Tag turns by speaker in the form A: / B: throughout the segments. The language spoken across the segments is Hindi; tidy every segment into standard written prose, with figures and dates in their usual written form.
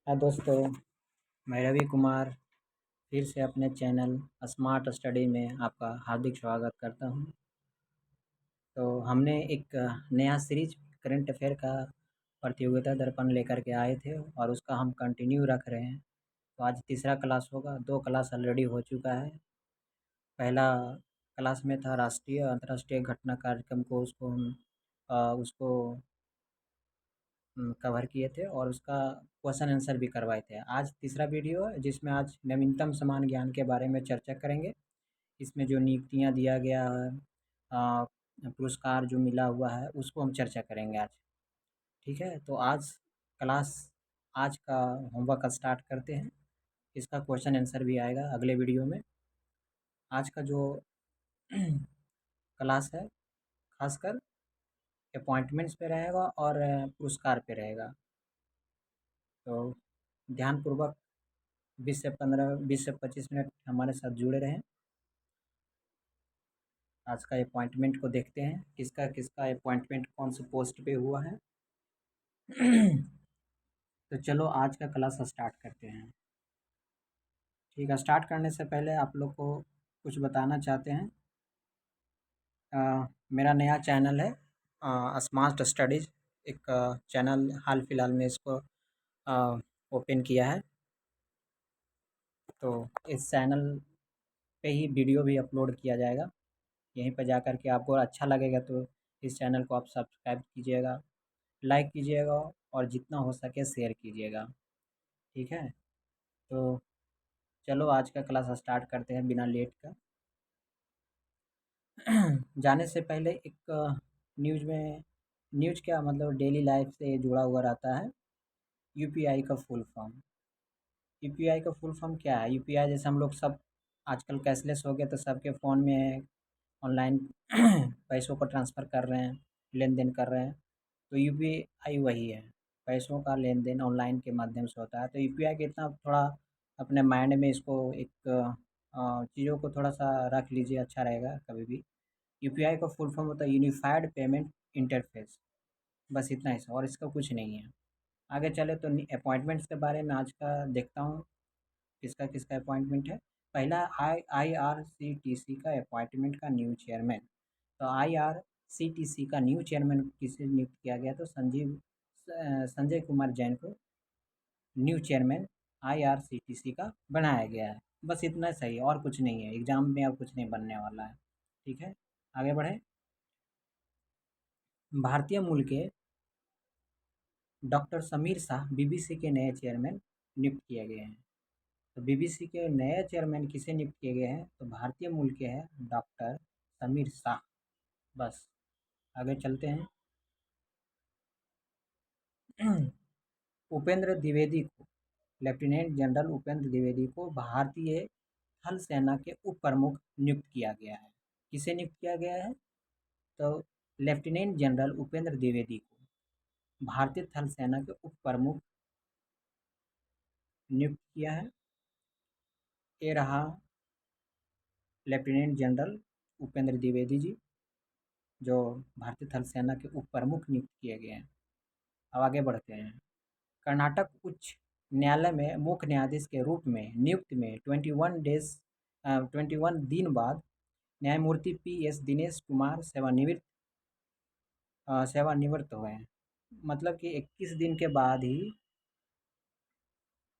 A: हाँ दोस्तों, मैं रवि कुमार फिर से अपने चैनल स्मार्ट स्टडी में आपका हार्दिक स्वागत करता हूँ। तो हमने एक नया सीरीज करंट अफेयर का प्रतियोगिता दर्पण लेकर के आए थे और उसका हम कंटिन्यू रख रहे हैं। तो आज तीसरा क्लास होगा, 2 क्लास ऑलरेडी हो चुका है। पहला क्लास में था राष्ट्रीय अंतर्राष्ट्रीय घटना कार्यक्रम को उसको हम उसको कवर किए थे और उसका क्वेश्चन आंसर भी करवाए थे। आज तीसरा वीडियो है जिसमें आज नवीनतम समान ज्ञान के बारे में चर्चा करेंगे। इसमें जो नियुक्तियाँ दिया गया है, पुरस्कार जो मिला हुआ है उसको हम चर्चा करेंगे आज। ठीक है, तो आज का होमवर्क स्टार्ट करते हैं। इसका क्वेश्चन आंसर भी आएगा अगले वीडियो में। आज का जो क्लास है खासकर अपॉइंटमेंट्स पे रहेगा और पुरस्कार पे रहेगा। तो ध्यानपूर्वक 20 से 25 मिनट हमारे साथ जुड़े रहें। आज का अपॉइंटमेंट को देखते हैं, किसका किसका अपॉइंटमेंट कौन से पोस्ट पे हुआ है। तो चलो आज का क्लास स्टार्ट करते हैं। ठीक है, स्टार्ट करने से पहले आप लोग को कुछ बताना चाहते हैं। मेरा नया चैनल है स्मार्ट स्टडीज़। एक चैनल हाल फिलहाल में इसको ओपन किया है। तो इस चैनल पे ही वीडियो भी अपलोड किया जाएगा। यहीं पर जा कर के आपको अच्छा लगेगा तो इस चैनल को आप सब्सक्राइब कीजिएगा, लाइक कीजिएगा और जितना हो सके शेयर कीजिएगा। ठीक है, तो चलो आज का क्लास स्टार्ट करते हैं बिना लेट का। जाने से पहले एक न्यूज़ क्या मतलब डेली लाइफ से जुड़ा हुआ रहता है। यूपीआई का फुल फॉर्म। यूपीआई का फुल फॉर्म क्या है? यूपीआई जैसे हम लोग सब आजकल कैशलेस हो गए तो सबके फ़ोन में ऑनलाइन पैसों को ट्रांसफ़र कर रहे हैं, लेन देन कर रहे हैं। तो यूपीआई वही है, पैसों का लेन देन ऑनलाइन के माध्यम से होता है। तो यूपीआई के इतना थोड़ा अपने माइंड में इसको एक चीज़ों को थोड़ा सा रख लीजिए, अच्छा रहेगा कभी भी। यूपीआई का फुल फॉर्म होता है यूनिफाइड पेमेंट इंटरफेस। बस इतना ही और इसका कुछ नहीं है। आगे चले तो अपॉइंटमेंट्स के बारे में आज का देखता हूँ किसका किसका अपॉइंटमेंट है। पहला आईआरसीटीसी का अपॉइंटमेंट का न्यू चेयरमैन। तो आईआरसीटीसी का न्यू चेयरमैन किसे नियुक्त किया गया? तो संजय कुमार जैन को न्यू चेयरमैन आईआरसीटीसी का बनाया गया है। बस इतना सही, और कुछ नहीं है। एग्जाम में अब कुछ नहीं बनने वाला है। ठीक है, आगे बढ़े। भारतीय मूल के डॉक्टर समीर शाह बीबीसी के नए चेयरमैन नियुक्त किए गए हैं। तो बीबीसी के नए चेयरमैन किसे नियुक्त किए गए हैं? तो भारतीय मूल के हैं डॉक्टर समीर शाह। बस आगे चलते हैं। उपेंद्र द्विवेदी को लेफ्टिनेंट जनरल उपेंद्र द्विवेदी को भारतीय थल सेना के उप प्रमुख नियुक्त किया गया है। किसे नियुक्त किया गया है? तो लेफ्टिनेंट जनरल उपेंद्र द्विवेदी को भारतीय थल सेना के उप प्रमुख नियुक्त किया है। ये रहा लेफ्टिनेंट जनरल उपेंद्र द्विवेदी जी, जो भारतीय थल सेना के उप प्रमुख नियुक्त किए गए हैं। अब आगे बढ़ते हैं। कर्नाटक उच्च न्यायालय में मुख्य न्यायाधीश के रूप में नियुक्त में 21 दिन बाद न्यायमूर्ति पी.एस. दिनेश कुमार सेवानिवृत्त हुए हैं। मतलब कि 21 दिन के बाद ही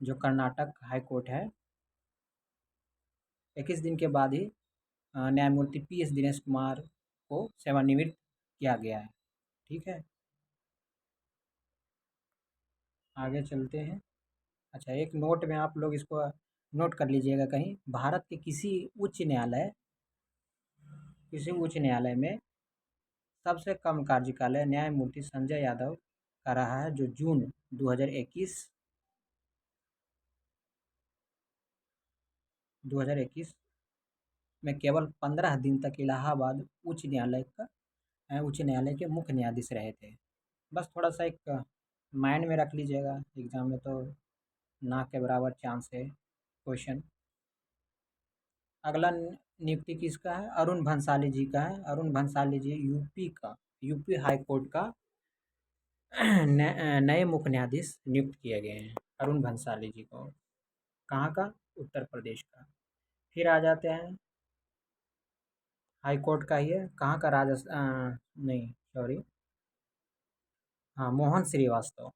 A: जो कर्नाटक हाई कोर्ट है, 21 दिन के बाद ही न्यायमूर्ति पी.एस. दिनेश कुमार को सेवानिवृत्त किया गया है। ठीक है, आगे चलते हैं। अच्छा, एक नोट में आप लोग इसको नोट कर लीजिएगा कहीं। भारत के किसी उच्च न्यायालय में सबसे कम कार्यकाल न्यायमूर्ति संजय यादव का रहा है, जो जून 2021 में केवल 15 दिन तक इलाहाबाद उच्च न्यायालय के मुख्य न्यायाधीश रहे थे। बस थोड़ा सा एक माइंड में रख लीजिएगा, एग्जाम में तो ना के बराबर चांस है क्वेश्चन। अगला नियुक्ति किसका है? अरुण भंसाली जी का है। अरुण भंसाली जी यूपी हाई कोर्ट का नए मुख्य न्यायाधीश नियुक्त किए गए हैं। अरुण भंसाली जी को। कहाँ का? उत्तर प्रदेश का। फिर आ जाते हैं, हाई कोर्ट का ही है, कहाँ का? नहीं सॉरी, हाँ मोहन श्रीवास्तव।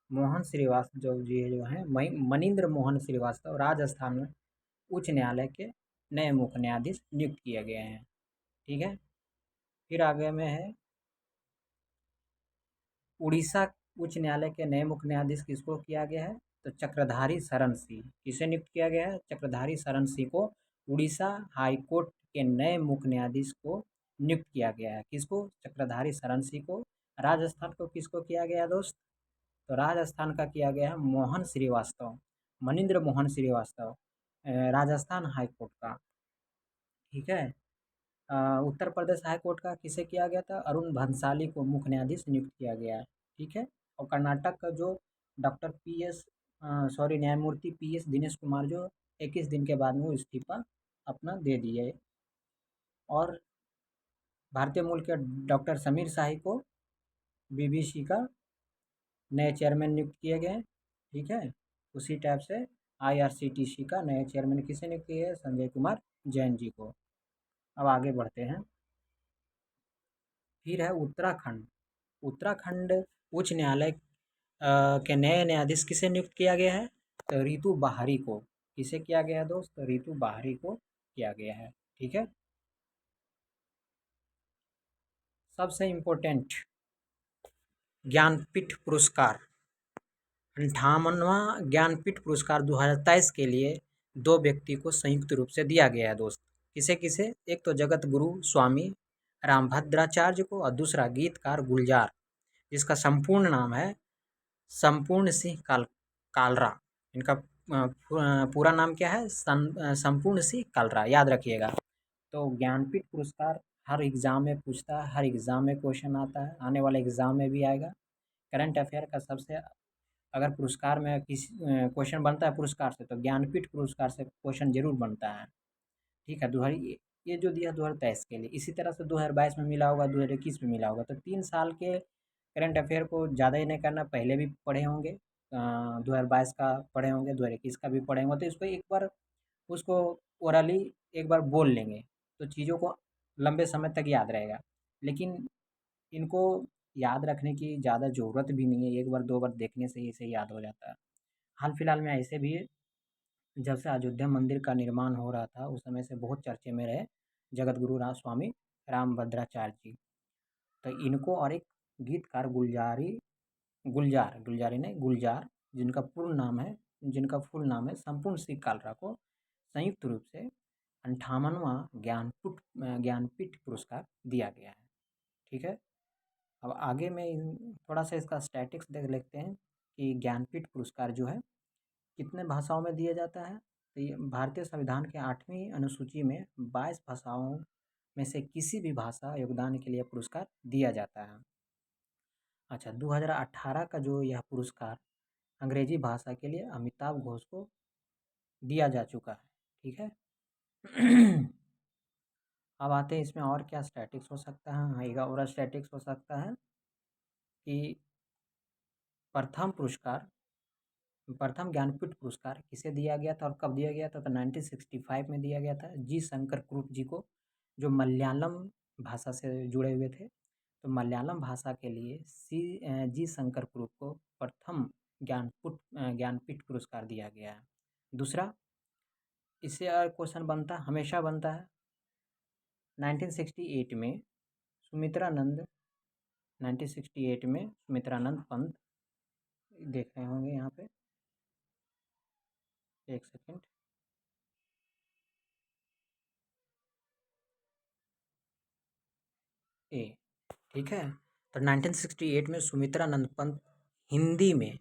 A: मोहन श्रीवास्तव जो हैं मनींद्र मोहन श्रीवास्तव राजस्थान में उच्च न्यायालय के नए मुख्य न्यायाधीश नियुक्त किए गए हैं। ठीक है। फिर आगे में है उड़ीसा उच्च न्यायालय के नए मुख्य न्यायाधीश किसको किया गया है? तो चक्रधारी शरण सिंह। किसे नियुक्त किया गया है? चक्रधारी शरण सिंह को उड़ीसा हाई कोर्ट के नए मुख्य न्यायाधीश को नियुक्त किया गया है। किसको? चक्रधारी शरण सिंह को। राजस्थान को किसको किया गया है दोस्त? तो राजस्थान का किया गया है मोहन श्रीवास्तव, मनिंद्र मोहन श्रीवास्तव, राजस्थान हाई कोर्ट का। ठीक है। उत्तर प्रदेश हाई कोर्ट का किसे किया गया था? अरुण भंसाली को मुख्य न्यायाधीश नियुक्त किया गया है। ठीक है। और कर्नाटक का जो डॉक्टर पी एस सॉरी न्यायमूर्ति पी एस दिनेश कुमार जो 21 दिन के बाद में वो इस्तीफा अपना दे दिए। और भारतीय मूल के डॉक्टर समीर शाही को बीबीसी का नए चेयरमैन नियुक्त किए गए। ठीक है। उसी टाइप से आईआरसीटीसी का नए चेयरमैन किसे नियुक्त किए हैं? संजय कुमार जैन जी को। अब आगे बढ़ते हैं। फिर है उत्तराखंड। उत्तराखंड उच्च न्यायालय के नए न्यायाधीश किसे नियुक्त किया गया है? तो रितु बाहरी को। किसे किया गया है दोस्त? तो रितु बाहरी को किया गया है। ठीक है। सबसे इम्पोर्टेंट, ज्ञानपीठ पुरस्कार, 58वां ज्ञानपीठ पुरस्कार 2023 के लिए दो व्यक्ति को संयुक्त रूप से दिया गया है दोस्त। किसे किसे? एक तो जगत गुरु स्वामी रामभद्राचार्य को और दूसरा गीतकार गुलजार, जिसका संपूर्ण नाम है संपूर्ण सिंह कालरा। इनका पूरा नाम क्या है? संपूर्ण सिंह कालरा, याद रखिएगा। तो ज्ञानपीठ पुरस्कार हर एग्जाम में पूछता है, हर एग्जाम में क्वेश्चन आता है, आने वाले एग्जाम में भी आएगा। करंट अफेयर का सबसे, अगर पुरस्कार में किसी क्वेश्चन बनता है पुरस्कार से, तो ज्ञानपीठ पुरस्कार से क्वेश्चन जरूर बनता है। ठीक है। 2000 ये जो दिया 2023 के लिए, इसी तरह से 2022 में मिला होगा, 2021 में मिला होगा। तो 3 साल के करंट अफेयर को ज़्यादा ही नहीं करना, पहले भी पढ़े होंगे, 2022 का पढ़े होंगे, 2021 का भी पढ़े होंगे, तो इसको एक बार उसको ओरली एक बार बोल लेंगे तो चीज़ों को लंबे समय तक याद रहेगा। लेकिन इनको याद रखने की ज़्यादा ज़रूरत भी नहीं है, एक बार दो बार देखने से ही इसे याद हो जाता है। हाल फिलहाल में ऐसे भी जब से अयोध्या मंदिर का निर्माण हो रहा था उस समय से बहुत चर्चे में रहे जगत गुरु स्वामी रामभद्राचार्य जी। तो इनको और एक गीतकार गुलजारी नहीं गुलजार, जिनका फुल नाम है संपूर्ण सिंह कालरा को संयुक्त रूप से 58वां ज्ञानपीठ पुरस्कार दिया गया है। ठीक है। अब आगे में थोड़ा सा इसका स्टैटिक्स देख लेते हैं कि ज्ञानपीठ पुरस्कार जो है कितने भाषाओं में दिया जाता है। तो ये भारतीय संविधान के 8वीं अनुसूची में 22 भाषाओं में से किसी भी भाषा योगदान के लिए पुरस्कार दिया जाता है। अच्छा, 2018 का जो यह पुरस्कार अंग्रेजी भाषा के लिए अमिताभ घोष को दिया जा चुका है। ठीक है। अब आते हैं इसमें और क्या स्टैटिक्स हो सकता है। हाँ, एक और स्टैटिक्स हो सकता है कि प्रथम पुरस्कार प्रथम ज्ञानपीठ पुरस्कार किसे दिया गया था और कब दिया गया था? तो 1965 में दिया गया था जी शंकर कुरुप जी को, जो मलयालम भाषा से जुड़े हुए थे। तो मलयालम भाषा के लिए जी शंकर कुरुप को प्रथम ज्ञानपीठ पुरस्कार दिया गया है। दूसरा, इससे क्वेश्चन बनता हमेशा बनता है 1968 में सुमित्रानंद 1968 में सुमित्रानंद पंत, देख रहे होंगे यहाँ पे, एक सेकेंड, ए, ठीक है। तो 1968 में सुमित्रानंद पंत हिंदी में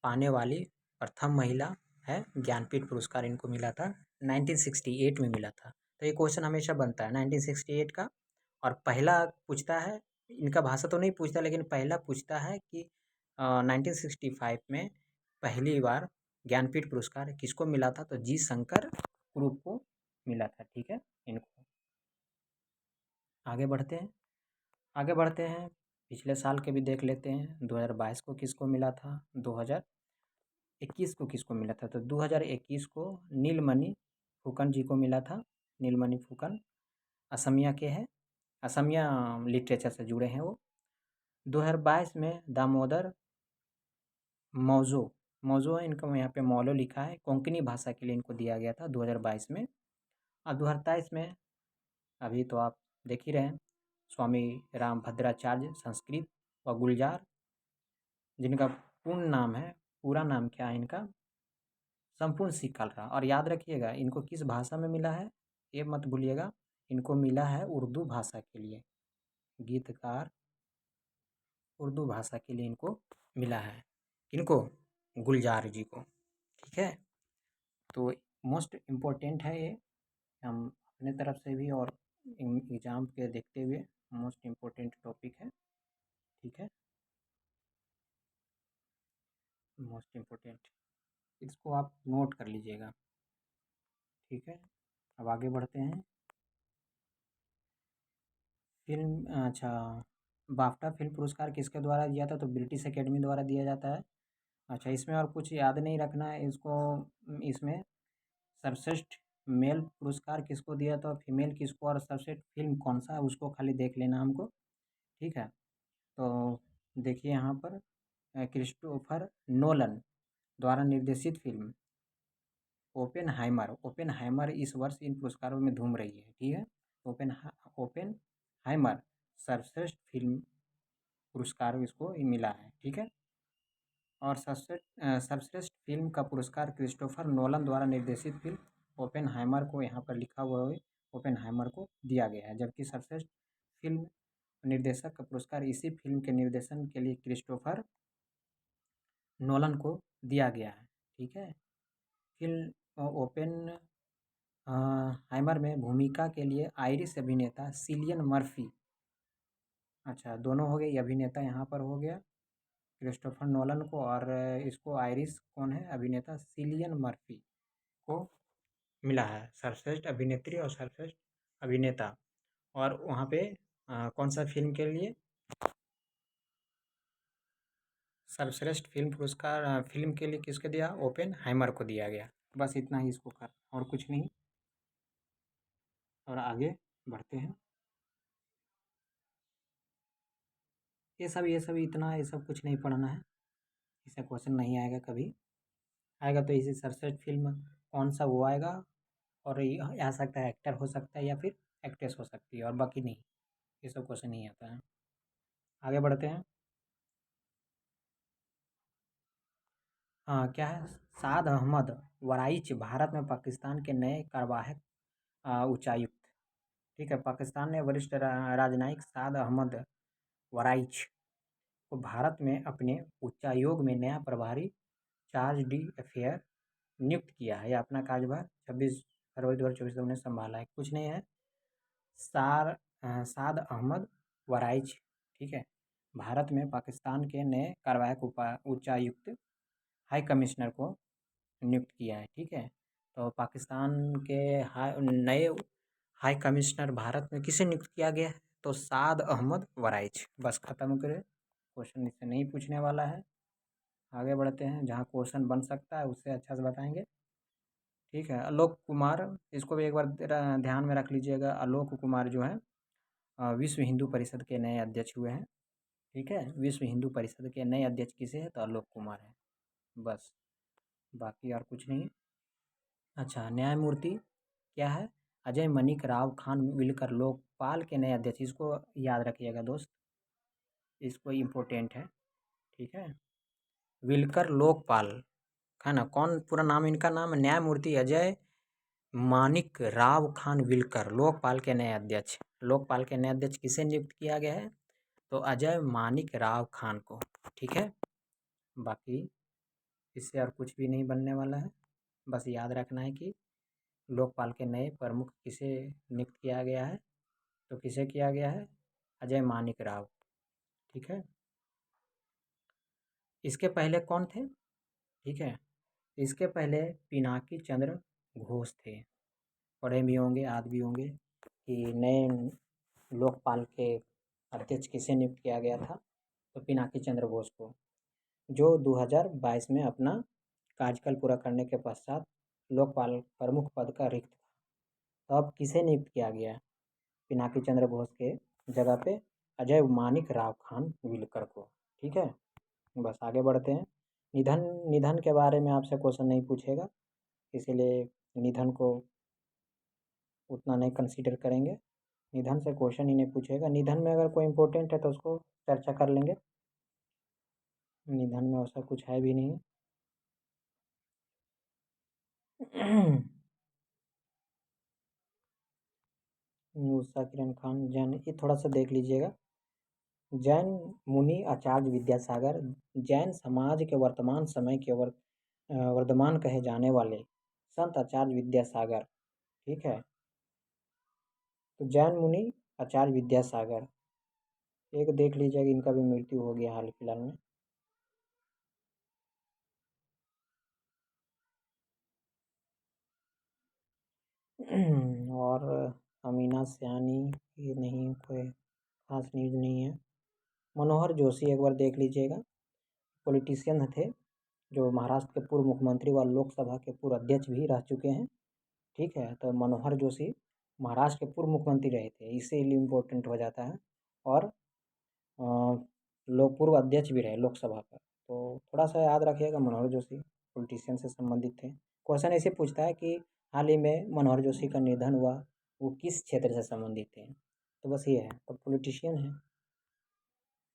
A: पाने वाली प्रथम महिला है। ज्ञानपीठ पुरस्कार इनको मिला था, 1968 में मिला था। तो ये क्वेश्चन हमेशा बनता है 1968 का। और पहला पूछता है, इनका भाषा तो नहीं पूछता लेकिन पहला पूछता है कि 1965 में पहली बार ज्ञानपीठ पुरस्कार किसको मिला था? तो जी शंकर कुरुप को मिला था। ठीक है। इनको आगे बढ़ते हैं, पिछले साल के भी देख लेते हैं। 2022 को किसको मिला था? 2021 को किसको मिला था? तो 2021 को नीलमणि फुकन जी को मिला था। नीलमणि फुकन असमिया के हैं, असमिया लिटरेचर से जुड़े हैं वो। 2022 में दामोदर मौजो, मौजो है इनका, यहाँ पे मौलो लिखा है, कोंकणी भाषा के लिए इनको दिया गया था 2022 में। और 2023 में अभी तो आप देख ही रहे हैं, स्वामी रामभद्राचार्य संस्कृत व गुलजार, जिनका पूर्ण नाम है, पूरा नाम क्या है इनका, संपूर्ण सिंह कलरा। और याद रखिएगा इनको किस भाषा में मिला है, ये मत भूलिएगा, इनको मिला है उर्दू भाषा के लिए, गीतकार उर्दू भाषा के लिए इनको मिला है। किनको? गुलजार जी को। ठीक है, तो मोस्ट इम्पोर्टेंट है ये, हम अपने तरफ से भी और एग्ज़ाम के देखते हुए मोस्ट इम्पोर्टेंट टॉपिक है। ठीक है, मोस्ट इम्पोर्टेंट, इसको आप नोट कर लीजिएगा। ठीक है, अब आगे बढ़ते हैं। फिल्म, अच्छा, बाफ्टा फिल्म पुरस्कार किसके द्वारा दिया था? तो ब्रिटिश एकेडमी द्वारा दिया जाता है। अच्छा, इसमें और कुछ याद नहीं रखना है इसको, इसमें सर्वश्रेष्ठ मेल पुरस्कार किसको दिया था, फीमेल किसको, और सर्वश्रेष्ठ फिल्म कौन सा है उसको खाली देख लेना हमको। ठीक है, तो देखिए यहाँ पर क्रिस्टोफर नोलन द्वारा निर्देशित फिल्म ओपेनहाइमर, ओपेनहाइमर इस वर्ष इन पुरस्कारों में धूम रही है। ठीक है, ओपेनहाइमर सर्वश्रेष्ठ फिल्म पुरस्कार इसको मिला है। ठीक है, और सर्वश्रेष्ठ फिल्म का पुरस्कार क्रिस्टोफर नोलन द्वारा निर्देशित फिल्म ओपेनहाइमर को, यहाँ पर लिखा हुआ है, ओपेनहाइमर को दिया गया है। जबकि सर्वश्रेष्ठ फिल्म निर्देशक का पुरस्कार इसी फिल्म के निर्देशन के लिए क्रिस्टोफर नोलन को दिया गया है। ठीक है, फिल्म ओपेन हाइमर में भूमिका के लिए आयरिश अभिनेता सिलियन मर्फी, अच्छा दोनों हो गए, ये अभिनेता यहाँ पर हो गया क्रिस्टोफर नोलन को, और इसको आयरिश कौन है, अभिनेता सिलियन मर्फी को मिला है सर्वश्रेष्ठ अभिनेत्री और सर्वश्रेष्ठ अभिनेता। और वहाँ पे कौन सा फिल्म के लिए सर्वश्रेष्ठ फिल्म पुरस्कार, फिल्म के लिए किसको दिया? ओपेनहाइमर को दिया गया। बस इतना ही इसको कर, और कुछ नहीं। और आगे बढ़ते हैं। ये सब इतना, ये सब कुछ नहीं पढ़ना है, इससे क्वेश्चन नहीं आएगा कभी। आएगा तो इसी सर्वश्रेष्ठ फिल्म कौन सा वो आएगा, और ये आ सकता है एक्टर हो सकता है या फिर एक्ट्रेस हो सकती है, और बाकी नहीं, ये सब क्वेश्चन नहीं आता है। आगे बढ़ते हैं। हाँ, क्या है? साद अहमद वराइच भारत में पाकिस्तान के नए कार्यवाहक उच्चायुक्त। ठीक है, पाकिस्तान ने वरिष्ठ राजनयिक साद अहमद वराइच को भारत में अपने उच्चायोग में नया प्रभारी चार्ज डी अफेयर नियुक्त किया है। या अपना कार्यभार 26 फरवरी 2024 को उन्हें संभाला है। कुछ नहीं है, साद अहमद वराइच, ठीक है, भारत में पाकिस्तान के नए कार्यवाहक उच्चायुक्त हाई कमिश्नर को नियुक्त किया है। ठीक है, तो पाकिस्तान के नए हाई कमिश्नर भारत में किसे नियुक्त किया गया है? तो साद अहमद वराइच। बस खत्म करें, क्वेश्चन इससे नहीं पूछने वाला है। आगे बढ़ते हैं, जहाँ क्वेश्चन बन सकता है उससे अच्छा से बताएंगे। ठीक है, आलोक कुमार, इसको भी एक बार ध्यान में रख लीजिएगा। आलोक कुमार जो है विश्व हिंदू परिषद के नए अध्यक्ष हुए हैं। ठीक है, विश्व हिंदू परिषद के नए अध्यक्ष किसे है? तो आलोक कुमार है। बस, बाकी और कुछ नहीं। अच्छा, न्यायमूर्ति क्या है? अजय मनिक राव खान विलकर लोकपाल के नए अध्यक्ष, इसको याद रखिएगा दोस्त, इसको इम्पोर्टेंट है। ठीक है, विलकर लोकपाल है ना, कौन पूरा नाम इनका नाम है? न्यायमूर्ति अजय मानिक राव खान विलकर, लोकपाल के नए अध्यक्ष। लोकपाल के नए अध्यक्ष किसे नियुक्त किया गया है? तो अजय मानिक राव खान को। ठीक है, बाकी इससे और कुछ भी नहीं बनने वाला है। बस याद रखना है कि लोकपाल के नए प्रमुख किसे नियुक्त किया गया है? तो किसे किया गया है? अजय मानिक राव। ठीक है, इसके पहले कौन थे? ठीक है, इसके पहले पिनाकी चंद्र घोष थे। पढ़े भी होंगे, याद भी होंगे कि नए लोकपाल के अध्यक्ष किसे नियुक्त किया गया था? तो पिनाकी चंद्र घोष को, जो 2022 में अपना कार्यकाल पूरा करने के पश्चात लोकपाल प्रमुख पद का रिक्त था। तो अब किसे नियुक्त किया गया है पिनाकी चंद्र घोष के जगह पे? अजय मानिक राव खान विलकर को। ठीक है, बस आगे बढ़ते हैं। निधन निधन के बारे में आपसे क्वेश्चन नहीं पूछेगा, इसीलिए निधन को उतना नहीं कंसीडर करेंगे। निधन से क्वेश्चन ही नहीं पूछेगा। निधन में अगर कोई इंपॉर्टेंट है तो उसको चर्चा कर लेंगे। निधन में ऐसा कुछ है भी नहीं। उषा किरण खान जैन, ये थोड़ा सा देख लीजिएगा। जैन मुनि आचार्य विद्यासागर जैन समाज के वर्तमान समय के वर्धमान कहे जाने वाले संत आचार्य विद्यासागर। ठीक है, तो जैन मुनि आचार्य विद्यासागर एक देख लीजिएगा, इनका भी मृत्यु हो गया हाल फिलहाल में। और अमीना सयानी, ये नहीं, कोई खास न्यूज़ नहीं है। मनोहर जोशी एक बार देख लीजिएगा, पॉलिटिशियन थे जो महाराष्ट्र के पूर्व मुख्यमंत्री व लोकसभा के पूर्व अध्यक्ष भी रह चुके हैं। ठीक है, तो मनोहर जोशी महाराष्ट्र के पूर्व मुख्यमंत्री रहे थे, इसीलिए इम्पोर्टेंट हो जाता है। और लोग पूर्व अध्यक्ष भी रहे लोकसभा का, तो थोड़ा सा याद रखिएगा मनोहर जोशी पॉलिटिशियन से संबंधित थे। क्वेश्चन ऐसे पूछता है कि हाल ही में मनोहर जोशी का निधन हुआ, वो किस क्षेत्र से संबंधित थे, तो बस ये है, तो पॉलिटिशियन है।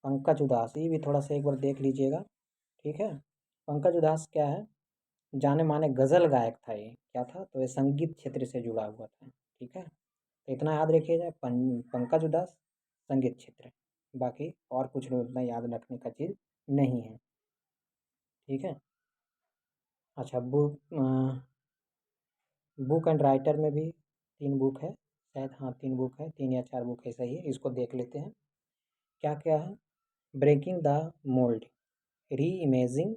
A: पंकज उदास, ये भी थोड़ा सा एक बार देख लीजिएगा। ठीक है, पंकज उदास क्या है, जाने माने गज़ल गायक था। ये क्या था, तो ये संगीत क्षेत्र से जुड़ा हुआ था। ठीक है, तो इतना याद रखिएगा, पंकज उदास संगीत क्षेत्र, बाकी और कुछ उतना याद रखने का चीज़ नहीं है। ठीक है, अच्छा, बुक एंड राइटर में भी 3 बुक है शायद, हाँ 3 बुक है, 3 या 4 बुक है, सही है। इसको देख लेते हैं क्या क्या है। Breaking the mould, reimagining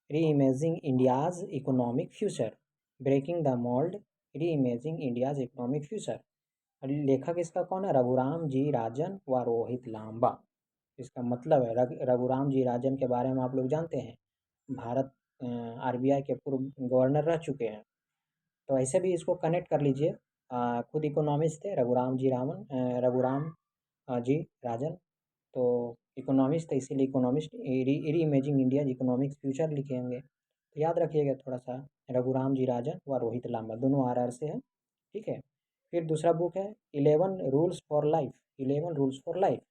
A: reimagining India's economic future. Breaking the mould, reimagining India's economic future. और लेखक इसका कौन है? रघुराम जी राजन व रोहित लांबा। इसका मतलब है रघुराम जी राजन के बारे में आप लोग जानते हैं, भारत आरबीआई के पूर्व गवर्नर रह चुके हैं। तो ऐसे भी इसको कनेक्ट कर लीजिए। खुद इकोनॉमिस्ट थे रघुराम जी राजन, तो इकोनॉमिस्ट थे, इसीलिए इकोनॉमिस्ट री इमेजिंग इंडिया इकोनॉमिक्स फ्यूचर लिखे होंगे। तो याद रखिएगा थोड़ा सा, रघुराम जी राजन व रोहित लांबा, दोनों आर से है। ठीक है, फिर दूसरा बुक है 11 रूल्स फॉर लाइफ।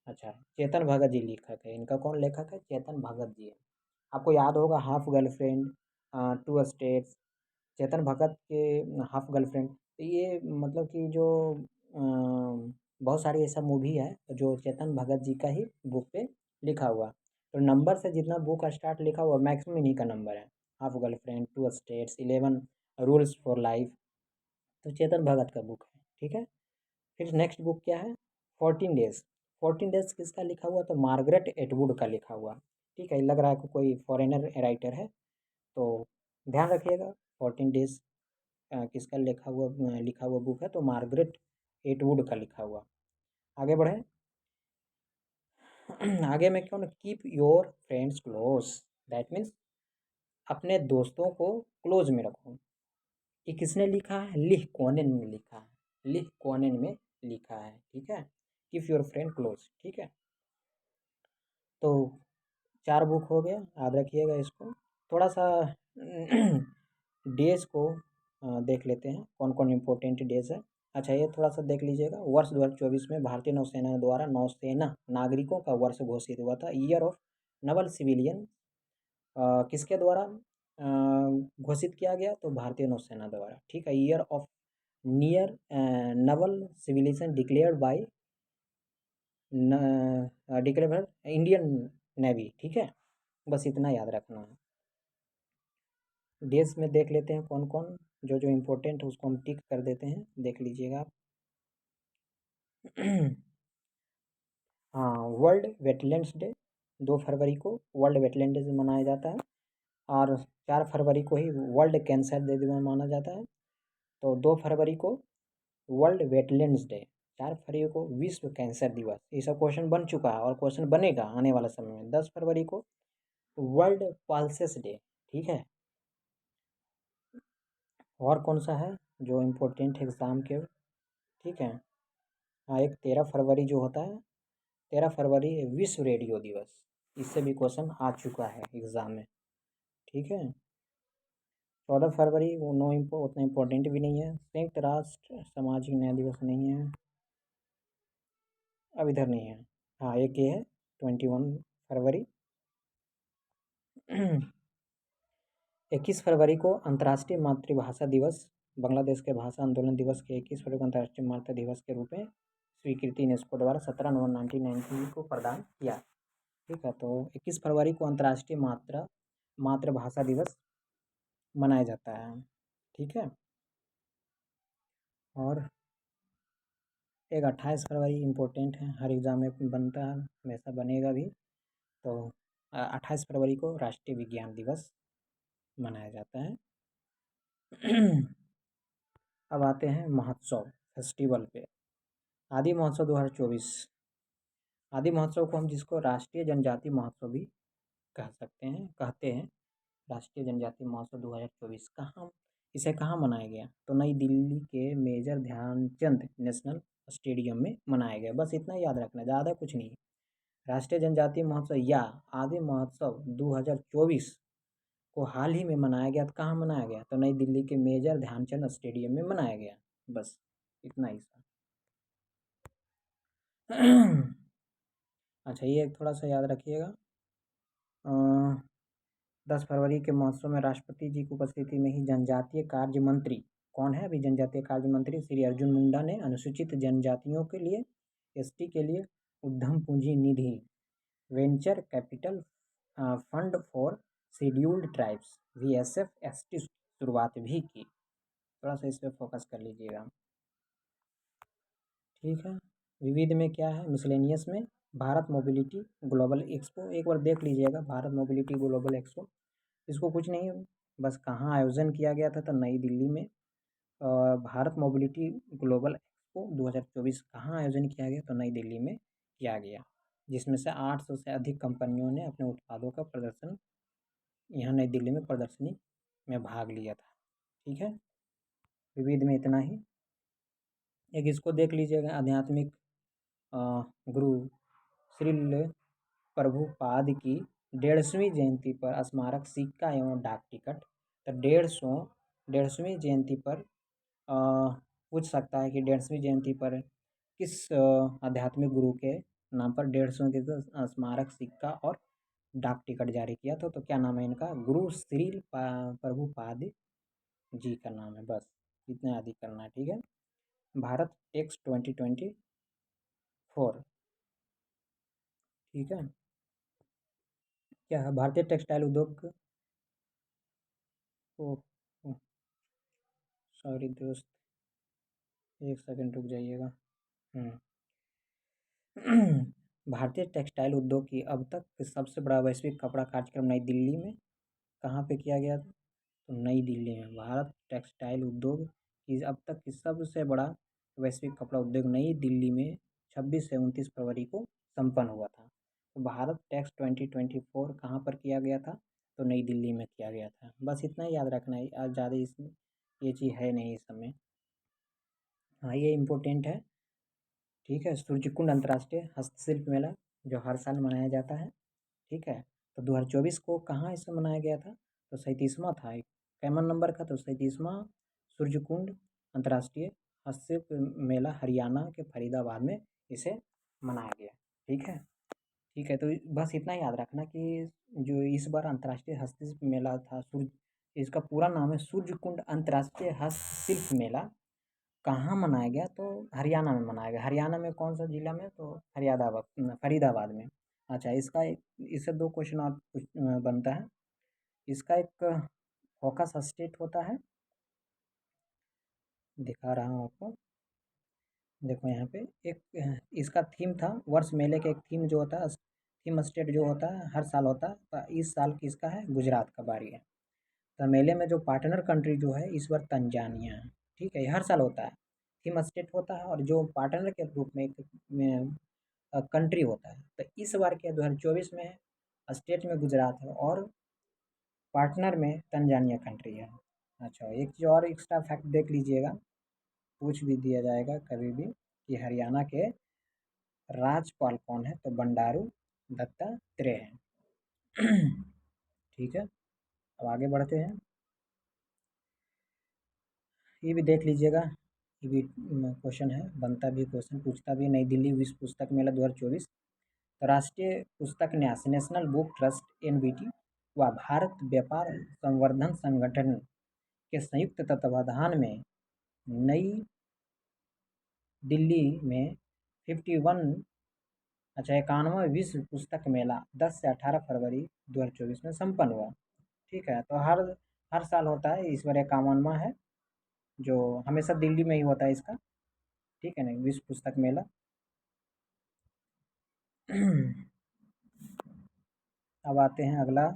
A: अच्छा, चेतन भगत जी लेखक है, इनका कौन लेखक है? चेतन भगत जी है। आपको याद होगा half girlfriend, two states, Chetan Bhagat के हाफ गर्लफ्रेंड। तो ये मतलब कि जो बहुत सारी ऐसा मूवी है जो चेतन भगत जी का ही बुक पे लिखा हुआ। तो नंबर से जितना बुक स्टार्ट लिखा हुआ मैक्सिमम इन्हीं का नंबर है। Half girlfriend, two states, 11 rules for life, तो चेतन भगत का बुक है। ठीक है, फिर नेक्स्ट बुक क्या है? 14 डेज। 14 डेज किसका लिखा हुआ? तो मार्गरेट एटवुड का लिखा हुआ। ठीक है, लग रहा है कि कोई फॉरेनर राइटर है, तो ध्यान रखिएगा। 14 डेज किसका लिखा हुआ बुक है? तो मार्गरेट एटवुड का लिखा हुआ। आगे बढ़े। आगे में क्यों, keep your friends close, that means अपने दोस्तों को क्लोज में रखो। ये किसने लिखा है? लिह कोनेन ने लिखा है, लिह कोनेन में लिखा है। ठीक है, कीप योर फ्रेंड क्लोज। ठीक है, तो 4 बुक हो गया, याद रखिएगा इसको। थोड़ा सा डेज को देख लेते हैं, कौन कौन इम्पोर्टेंट डेज है। अच्छा, ये थोड़ा सा देख लीजिएगा। वर्ष 2024 में भारतीय नौसेना द्वारा नौसेना नागरिकों का वर्ष घोषित हुआ था, ईयर ऑफ नवल सिविलियन। किसके द्वारा घोषित किया गया? तो भारतीय नौसेना द्वारा। ठीक है, year of near Naval civilian declared by Indian navy. ठीक है, बस इतना याद रखना है। डेज में देख लेते हैं कौन कौन, जो जो इम्पोर्टेंट है उसको हम टिक कर देते हैं, देख लीजिएगा आप। हाँ, वर्ल्ड वेटलैंड्स डे 2 फरवरी को वर्ल्ड वेटलैंड डे मनाया जाता है, और 4 फरवरी को ही वर्ल्ड कैंसर डे माना जाता है। तो 2 फरवरी को वर्ल्ड वेटलैंड्स डे, 4 फरवरी को विश्व कैंसर दिवस। ये सब क्वेश्चन बन चुका है और क्वेश्चन बनेगा आने वाला समय में। 10 फरवरी को वर्ल्ड पल्सेस डे। ठीक है, और कौन सा है जो इम्पोर्टेंट एग्ज़ाम के, ठीक है। हाँ, एक 13 फरवरी जो होता है, 13 फरवरी विश्व रेडियो दिवस, इससे भी क्वेश्चन आ चुका है एग्ज़ाम में, ठीक है। 14 फरवरी वो उतना इम्पोर्टेंट भी नहीं है। संयुक्त राष्ट्र सामाजिक न्याय दिवस नहीं है, अब इधर नहीं है। हाँ, एक ये है 21 फरवरी। 21 फरवरी को अंतर्राष्ट्रीय मातृभाषा दिवस, बांग्लादेश के भाषा आंदोलन दिवस के 21 फरवरी को अंतर्राष्ट्रीय मातृ दिवस के रूप में स्वीकृति यूनेस्को द्वारा 17 नवंबर 1990 को प्रदान किया, ठीक है। तो 21 फरवरी को अंतर्राष्ट्रीय मातृभाषा दिवस मनाया जाता है, ठीक है। और एक 28 फरवरी इम्पोर्टेंट है, हर एग्ज़ाम में बनता है, हमेशा बनेगा भी। तो 28 फरवरी को राष्ट्रीय विज्ञान दिवस मनाया जाता है। अब आते हैं महोत्सव फेस्टिवल पे। आदि महोत्सव 2024। आदि महोत्सव को हम जिसको राष्ट्रीय जनजाति महोत्सव भी कहते हैं, राष्ट्रीय जनजाति महोत्सव 2024 इसे कहाँ मनाया गया? तो नई दिल्ली के मेजर ध्यानचंद नेशनल स्टेडियम में मनाया गया। बस इतना याद रखना, ज़्यादा कुछ नहीं। राष्ट्रीय जनजाति महोत्सव या आदि महोत्सव 2024 को हाल ही में मनाया गया। तो कहाँ मनाया गया? तो नई दिल्ली के मेजर ध्यानचंद स्टेडियम में मनाया गया। बस इतना ही सा। अच्छा, ये थोड़ा सा याद रखिएगा। 10 फरवरी के महोत्सव में राष्ट्रपति जी की उपस्थिति में ही जनजातीय कार्य मंत्री, कौन है अभी जनजातीय कार्य मंत्री? श्री अर्जुन मुंडा ने अनुसूचित जनजातियों के लिए, एसटी के लिए उद्यम पूंजी निधि, venture capital fund for scheduled tribes VSF ST शुरुआत भी की। थोड़ा सा इस पर फोकस कर लीजिएगा, ठीक है। विविध में क्या है? मिसलेनियस में भारत मोबिलिटी ग्लोबल एक्सपो, एक बार देख लीजिएगा, भारत मोबिलिटी ग्लोबल एक्सपो। इसको कुछ नहीं, बस कहाँ आयोजन किया गया था? तो नई दिल्ली में। भारत मोबिलिटी ग्लोबल एक्सपो 2024 कहाँ आयोजन किया गया? तो नई दिल्ली में किया गया, जिसमें से 800 से अधिक कंपनियों ने अपने उत्पादों का प्रदर्शन यहाँ नई दिल्ली में प्रदर्शनी में भाग लिया था, ठीक है। विविध में इतना ही। एक इसको देख लीजिएगा, आध्यात्मिक गुरु श्रील प्रभुपाद की 150वीं जयंती पर स्मारक सिक्का एवं डाक टिकट। तो 150वीं जयंती पर पूछ सकता है कि 150वीं जयंती पर किस आध्यात्मिक गुरु के नाम पर 150 के स्मारक सिक्का और डाक टिकट जारी किया था? तो क्या नाम है इनका? गुरु श्रील प्रभुपाद जी का नाम है। बस इतना याद ही करना है, ठीक है। भारत टेक्स 2024, ठीक है। क्या है? भारतीय टेक्सटाइल उद्योग को, सॉरी दोस्त, एक सेकंड रुक जाइएगा। भारतीय टेक्सटाइल उद्योग की अब तक के सबसे बड़ा वैश्विक कपड़ा कार्यक्रम नई दिल्ली में कहाँ पे किया गया था? तो नई दिल्ली में भारत टेक्सटाइल उद्योग की अब तक की सबसे बड़ा वैश्विक कपड़ा उद्योग नई दिल्ली में 26 से 29 फरवरी को संपन्न हुआ था। तो भारत टेक्स 2024 कहाँ पर किया गया था? तो नई दिल्ली में किया गया था। बस इतना ही याद रखना है, आज ज़्यादा इसमें ये चीज़ है नहीं इस समय। हाँ, ये इम्पोर्टेंट है, ठीक है। सूर्यकुंड अंतर्राष्ट्रीय हस्तशिल्प मेला जो हर साल मनाया जाता है, ठीक है। तो 2024 को कहाँ इसे मनाया गया था? तो 37वां था। कैमन नंबर का? तो 37वां सूर्यकुंड अंतर्राष्ट्रीय हस्तशिल्प मेला हरियाणा के फरीदाबाद में इसे मनाया गया, ठीक है। ठीक है, तो बस इतना याद रखना कि जो इस बार अंतर्राष्ट्रीय हस्तशिल्प मेला था, इसका पूरा नाम है सूर्यकुंड अंतर्राष्ट्रीय हस्तशिल्प मेला। कहाँ मनाया गया? तो हरियाणा में मनाया गया। हरियाणा में कौन सा जिला में? तो फरीदाबाद में। अच्छा, इससे दो क्वेश्चन और बनता है। इसका एक फोकस स्टेट होता है, दिखा रहा हूँ आपको, देखो यहाँ पे एक इसका थीम था, वर्ष मेले का एक थीम जो होता है, थीम स्टेट जो होता है हर साल होता है। तो इस साल किसका है? गुजरात का बारी है। तो मेले में जो पार्टनर कंट्री जो है इस बार तंजानिया है, ठीक है। ये हर साल होता है, थीम स्टेट होता है, और जो पार्टनर के रूप में एक कंट्री होता है। तो इस बार के 2024 में स्टेट में गुजरात है और पार्टनर में तंजानिया कंट्री है। अच्छा, एक चीज़ और एक्स्ट्रा फैक्ट देख लीजिएगा, पूछ भी दिया जाएगा कभी भी कि हरियाणा के राज्यपाल कौन है, तो बंडारू दत्तात्रेय हैं। ठीक है, अब आगे बढ़ते हैं। ये भी देख लीजिएगा, ये भी क्वेश्चन है, बनता भी क्वेश्चन, पूछता भी। नई दिल्ली विश्व पुस्तक मेला 2024, तो राष्ट्रीय पुस्तक न्यास नेशनल बुक ट्रस्ट एनबीटी व भारत व्यापार संवर्धन संगठन के संयुक्त तत्वाधान में नई दिल्ली में 51 अच्छा 51वां विश्व पुस्तक मेला 10 से 18 फरवरी 2024 में संपन्न हुआ। ठीक है, तो हर हर साल होता है, इस बार 51वां है, जो हमेशा दिल्ली में ही होता है इसका। ठीक है ना, विश्व पुस्तक मेला। अब आते हैं अगला,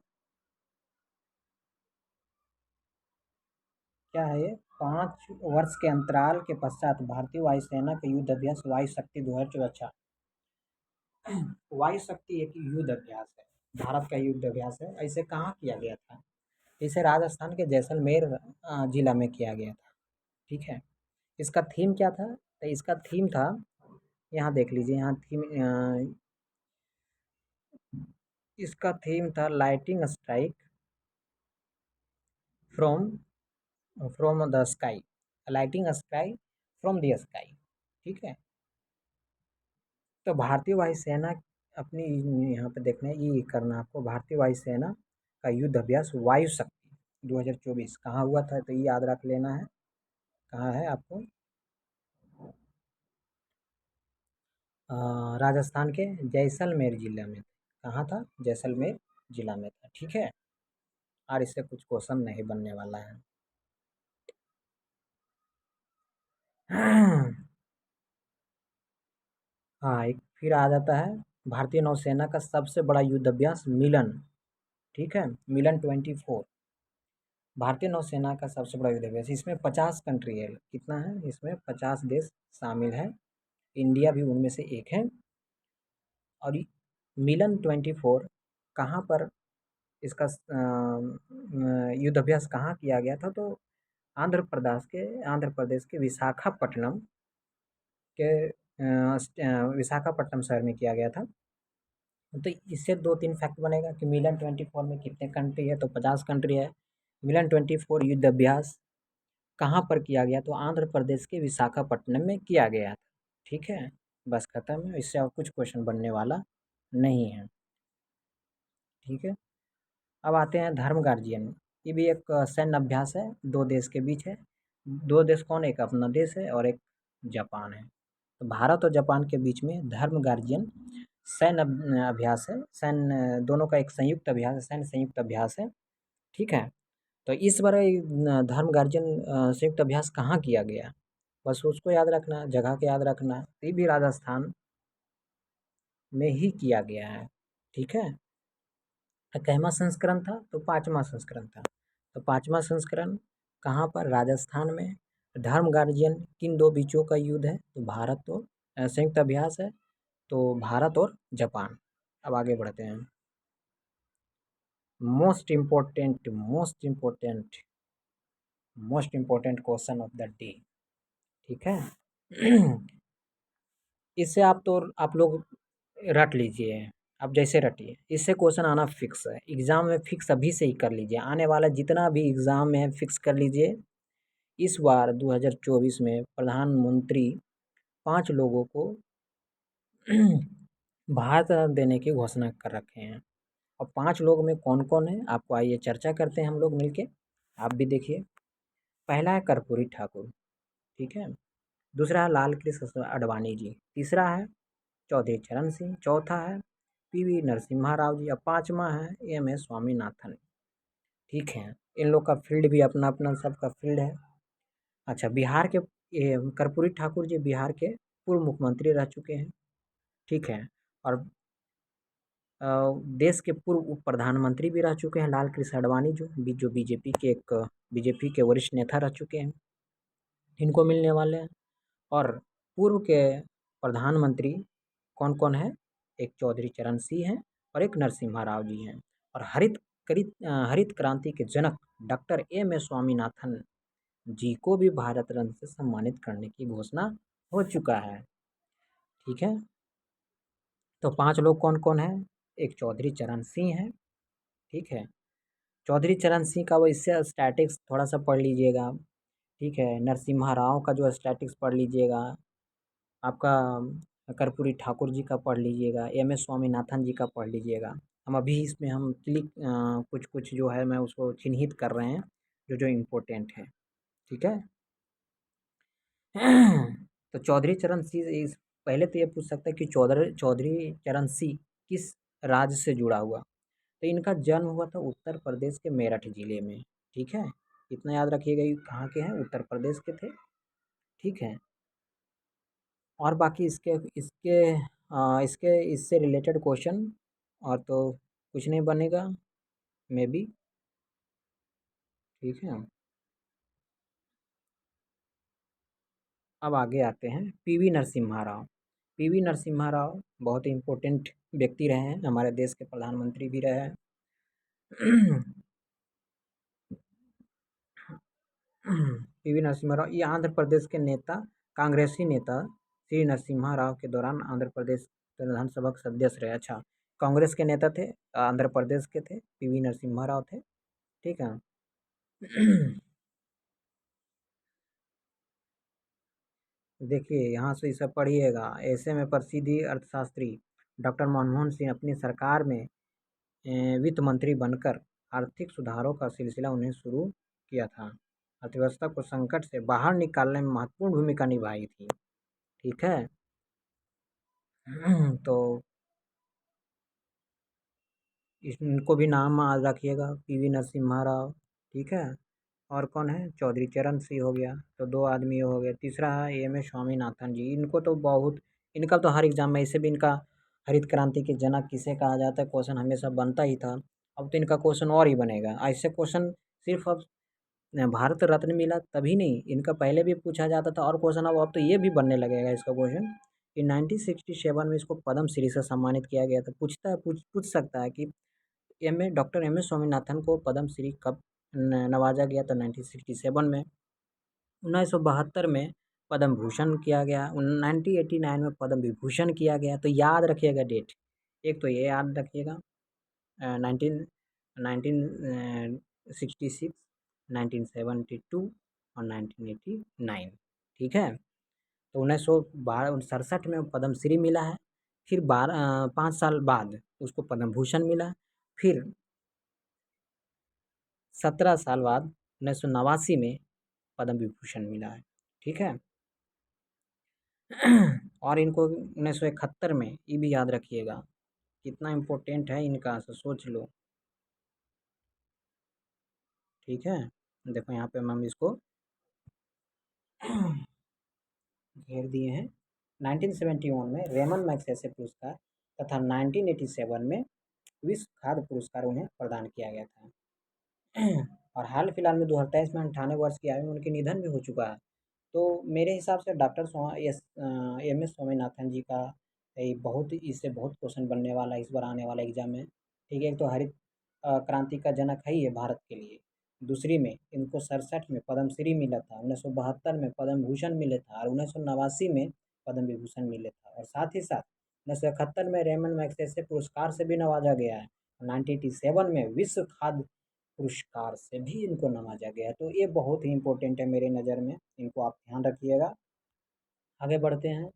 A: क्या है ये, 5 वर्ष के अंतराल के पश्चात भारतीय वायुसेना का युद्ध अभ्यास वायु शक्ति 2024। अच्छा, वायु शक्ति एक युद्ध अभ्यास है, भारत का युद्ध अभ्यास है। ऐसे कहाँ किया गया था? इसे राजस्थान के जैसलमेर जिला में किया गया था। ठीक है, इसका थीम क्या था? तो इसका थीम था, यहाँ देख लीजिए, यहाँ थीम इसका थीम था lighting strike from from the sky, lighting sky from the sky. ठीक है, तो भारतीय वायुसेना अपनी, यहाँ पे देखना है, ये करना है आपको, भारतीय वायुसेना का युद्ध अभ्यास वायु शक्ति 2024 कहाँ हुआ था, तो ये याद रख लेना है, कहाँ है आपको, राजस्थान के जैसलमेर जिला में। कहाँ था? जैसलमेर जिला में था। ठीक है, और इससे कुछ क्वेश्चन नहीं बनने वाला है। हाँ, एक फिर आ जाता है, भारतीय नौसेना का सबसे बड़ा युद्ध अभ्यास मिलन। ठीक है, मिलन 24 भारतीय नौसेना का सबसे बड़ा युद्ध अभ्यास, इसमें 50 कंट्री है। कितना है इसमें? 50 देश शामिल है, इंडिया भी उनमें से एक है। और मिलन 24 कहाँ पर इसका युद्ध अभ्यास कहाँ किया गया था? तो आंध्र प्रदेश के विशाखापट्टनम के विशाखापट्टनम शहर में किया गया था। तो इससे 2-3 फैक्ट बनेगा कि मिलन 24 में कितने कंट्री है, तो 50 कंट्री है। मिलन 24 युद्ध अभ्यास कहाँ पर किया गया? तो आंध्र प्रदेश के विशाखापट्टनम में किया गया था। ठीक है, बस खत्म है, इससे और कुछ क्वेश्चन बनने वाला नहीं है। ठीक है, अब आते हैं धर्म गार्जियन। ये भी एक सैन्य अभ्यास है, दो देश के बीच है। दो देश कौन? एक अपना देश है और एक जापान है। तो भारत और जापान के बीच में धर्म गार्जियन सैन्य अभ्यास है, सैन्य दोनों का एक संयुक्त अभ्यास है, सैन्य संयुक्त अभ्यास है। ठीक है, तो इस बार धर्म गार्जियन संयुक्त अभ्यास कहाँ किया गया? बस उसको याद रखना, जगह को याद रखना। ये भी राजस्थान में ही किया गया है। ठीक है, कैमा संस्करण था? तो 5वां संस्करण था। तो 5वां संस्करण कहाँ पर? राजस्थान में। धर्म गार्जियन किन दो बीचों का युद्ध है? तो भारत और संयुक्त अभ्यास है, तो भारत और जापान। अब आगे बढ़ते हैं, most important question of the day. ठीक है। इससे आप लोग रट लीजिए, आप जैसे रटिए, इससे क्वेश्चन आना फिक्स है एग्ज़ाम में, फिक्स अभी से ही कर लीजिए, आने वाला जितना भी एग्ज़ाम में है फिक्स कर लीजिए। इस बार 2024 में प्रधानमंत्री 5 लोगों को भारत रत्न देने की घोषणा कर रखे हैं। और 5 लोग में कौन कौन है, आपको आइए चर्चा करते हैं हम लोग मिलके, आप भी देखिए। पहला है कर्पूरी ठाकुर। ठीक है, दूसरा है लाल कृष्ण आडवाणी जी, तीसरा है चौधरी चरण सिंह, चौथा है पीवी नरसिम्हा राव जी, और पांचवा है एम एस स्वामीनाथन। ठीक है, इन लोग का फील्ड भी अपना अपना सबका फील्ड है। अच्छा, बिहार के ये कर्पूरी ठाकुर जी बिहार के पूर्व मुख्यमंत्री रह चुके हैं। ठीक है, और देश के पूर्व उप प्रधानमंत्री भी रह चुके हैं लाल कृष्ण आडवाणी, जो बीजेपी के वरिष्ठ नेता रह चुके हैं, इनको मिलने वाले हैं। और पूर्व के प्रधानमंत्री कौन कौन है? एक चौधरी चरण सिंह हैं और एक नरसिम्हा राव जी हैं। और हरित हरित क्रांति के जनक डॉक्टर एम एस स्वामीनाथन जी को भी भारत रत्न से सम्मानित करने की घोषणा हो चुका है। ठीक है, तो 5 लोग कौन-कौन हैं? एक चौधरी चरण सिंह है, ठीक है। चौधरी चरण सिंह का वो इससे स्टैटिक्स थोड़ा-सा पढ़ लीजिएगा, ठीक है। नरसिम्हा राव का जो स्टैटिक्स पढ़ लीजिएगा, आपका कर्पूरी ठाकुर जी का पढ़ लीजिएगा, एम एस स्वामीनाथन जी का पढ़ लीजिएगा। हम अभी इसमें हम कुछ-कुछ जो है मैं उसको चिन्हित कर रहे हैं, जो-जो इम्पोर्टेंट है, ठीक है। तो चौधरी चरण सिंह इस पहले तो ये पूछ सकता है कि चौधरी चरण सिंह किस राज्य से जुड़ा हुआ? तो इनका जन्म हुआ था उत्तर प्रदेश के मेरठ जिले में, ठीक है। इतना याद रखिएगा ये कहाँ के हैं, उत्तर प्रदेश के थे, ठीक है। और बाकी इसके इसके इसके इससे रिलेटेड क्वेश्चन और तो कुछ नहीं बनेगा मे बी, ठीक है। अब आगे आते हैं पीवी नरसिम्हा राव। पीवी नरसिम्हा राव बहुत ही इम्पोर्टेंट व्यक्ति रहे हैं, हमारे देश के प्रधानमंत्री भी रहे हैं। पीवी नरसिम्हा राव ये आंध्र प्रदेश के नेता, कांग्रेसी नेता श्री नरसिम्हा राव के दौरान आंध्र प्रदेश विधानसभा के सदस्य रहे। अच्छा, कांग्रेस के नेता थे, आंध्र प्रदेश के थे, पीवी नरसिम्हा राव थे, ठीक है। देखिए यहाँ से इसे पढ़िएगा। ऐसे में प्रसिद्धि अर्थशास्त्री डॉक्टर मनमोहन सिंह अपनी सरकार में वित्त मंत्री बनकर आर्थिक सुधारों का सिलसिला उन्हें शुरू किया था। अर्थव्यवस्था को संकट से बाहर निकालने में महत्वपूर्ण भूमिका निभाई थी, ठीक है। तो इनको भी नाम याद रखिएगा, पीवी नरसिम्हा राव, ठीक है। और कौन है? चौधरी चरण सिंह हो गया, तो 2 आदमी हो गए। तीसरा है एम एस स्वामीनाथन जी, इनको तो बहुत इनका तो हर एग्जाम में ऐसे भी इनका हरित क्रांति के जनक किसे कहा जाता है क्वेश्चन हमेशा बनता ही था। अब तो इनका क्वेश्चन और ही बनेगा। ऐसे क्वेश्चन सिर्फ अब भारत रत्न मिला तभी नहीं, इनका पहले भी पूछा जाता था और क्वेश्चन अब तो ये भी बनने लगेगा इसका क्वेश्चन कि 1967 में इसको पद्म श्री से सम्मानित किया गया था। पूछ सकता है कि डॉक्टर एम एस स्वामीनाथन को पद्म श्री कब नवाजा गया? तो 1967 में। 1972 में पद्म भूषण किया गया, 1989 में पद्म विभूषण किया गया। तो याद रखिएगा डेट, एक तो ये याद रखिएगा, 1966, 1972 और 1989, ठीक है। तो 1967 में पद्मश्री मिला है, फिर 5 साल बाद उसको पद्म भूषण मिला, फिर 17 साल बाद 1989 में पद्म विभूषण मिला है, ठीक है। और इनको 1971 में ये भी याद रखिएगा, कितना इम्पोर्टेंट है इनका तो सोच लो, ठीक है। देखो यहाँ पे हम इसको घेर दिए हैं। 1971 में रेमन मैग्सेसे पुरस्कार तथा 1987 में विश्व खाद्य पुरस्कार उन्हें प्रदान किया गया था। और हाल फिलहाल में 2023 में 98 वर्ष की आयु में उनके निधन भी हो चुका है। तो मेरे हिसाब से डॉक्टर एम एस स्वामीनाथन जी का ये बहुत इससे बहुत क्वेश्चन बनने वाला है इस बार आने वाला एग्जाम में, ठीक है। एक तो हरित क्रांति का जनक है ये भारत के लिए। दूसरी में इनको 67 में पद्मश्री मिला था, 1972 में पद्म भूषण मिले था और 1989 में पद्म विभूषण मिले था। और साथ ही साथ 1971 में रेमन मैग्सेसे पुरस्कार से भी नवाजा गया है। 1987 में विश्व खाद्य पुरस्कार से भी इनको नवाजा गया है। तो ये बहुत ही इम्पोर्टेंट है मेरे नज़र में, इनको आप ध्यान रखिएगा। आगे बढ़ते हैं।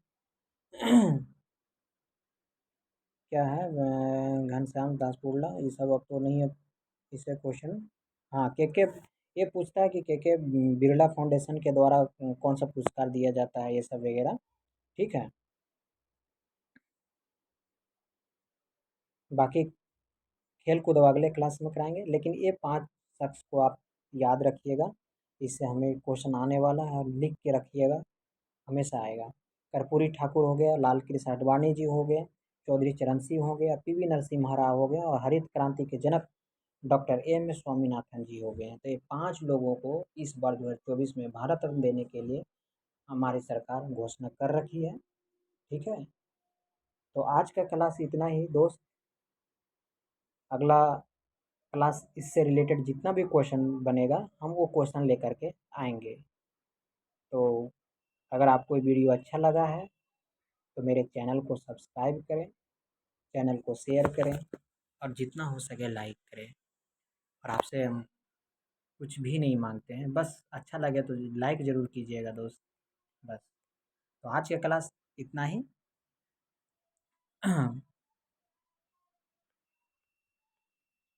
A: क्या है घनश्याम दास पुरला, ये सब अब तो नहीं है इससे क्वेश्चन। हाँ, के ये पूछता है कि के बिरला फाउंडेशन के द्वारा कौन सा पुरस्कार दिया जाता है, ये सब वगैरह, ठीक है। बाकी खेल कूद अगले क्लास में कराएंगे, लेकिन ये 5 शख्स को आप याद रखिएगा, इससे हमें क्वेश्चन आने वाला है और लिख के रखिएगा, हमेशा आएगा। कर्पूरी ठाकुर हो गया, लाल कृष्ण आडवाणी जी हो गए, चौधरी चरण सिंह हो गया, पीवी नरसिम्हा राव हो गया और हरित क्रांति के जनक डॉक्टर एम एस स्वामीनाथन जी हो गए हैं। तो ये 5 लोगों को इस बार 2024 में भारत रत्न देने के लिए हमारी सरकार घोषणा कर रखी है, ठीक है। तो आज का क्लास इतना ही दोस्त। अगला क्लास इससे रिलेटेड जितना भी क्वेश्चन बनेगा हम वो क्वेश्चन लेकर के आएंगे। तो अगर आपको ये वीडियो अच्छा लगा है तो मेरे चैनल को सब्सक्राइब करें, चैनल को शेयर करें और जितना हो सके लाइक करें। और आपसे हम कुछ भी नहीं मांगते हैं, बस अच्छा लगे तो लाइक ज़रूर कीजिएगा दोस्त, बस। तो आज का क्लास इतना ही।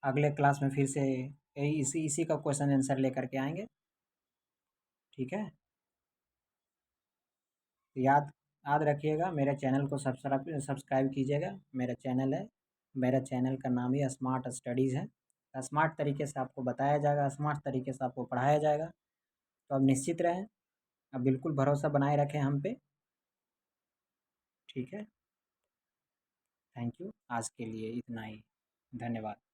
A: अगले क्लास में फिर से यही इसी इसी का क्वेश्चन आंसर लेकर के आएंगे, ठीक है। तो याद याद रखिएगा, मेरे चैनल को सब्सक्राइब कीजिएगा। मेरा चैनल है, मेरा चैनल का नाम ही स्मार्ट स्टडीज़ है। स्मार्ट तरीके से आपको बताया जाएगा, स्मार्ट तरीके से आपको पढ़ाया जाएगा। तो आप निश्चित रहें, अब बिल्कुल भरोसा बनाए रखें हम पे, ठीक है। थैंक यू, आज के लिए इतना ही। धन्यवाद।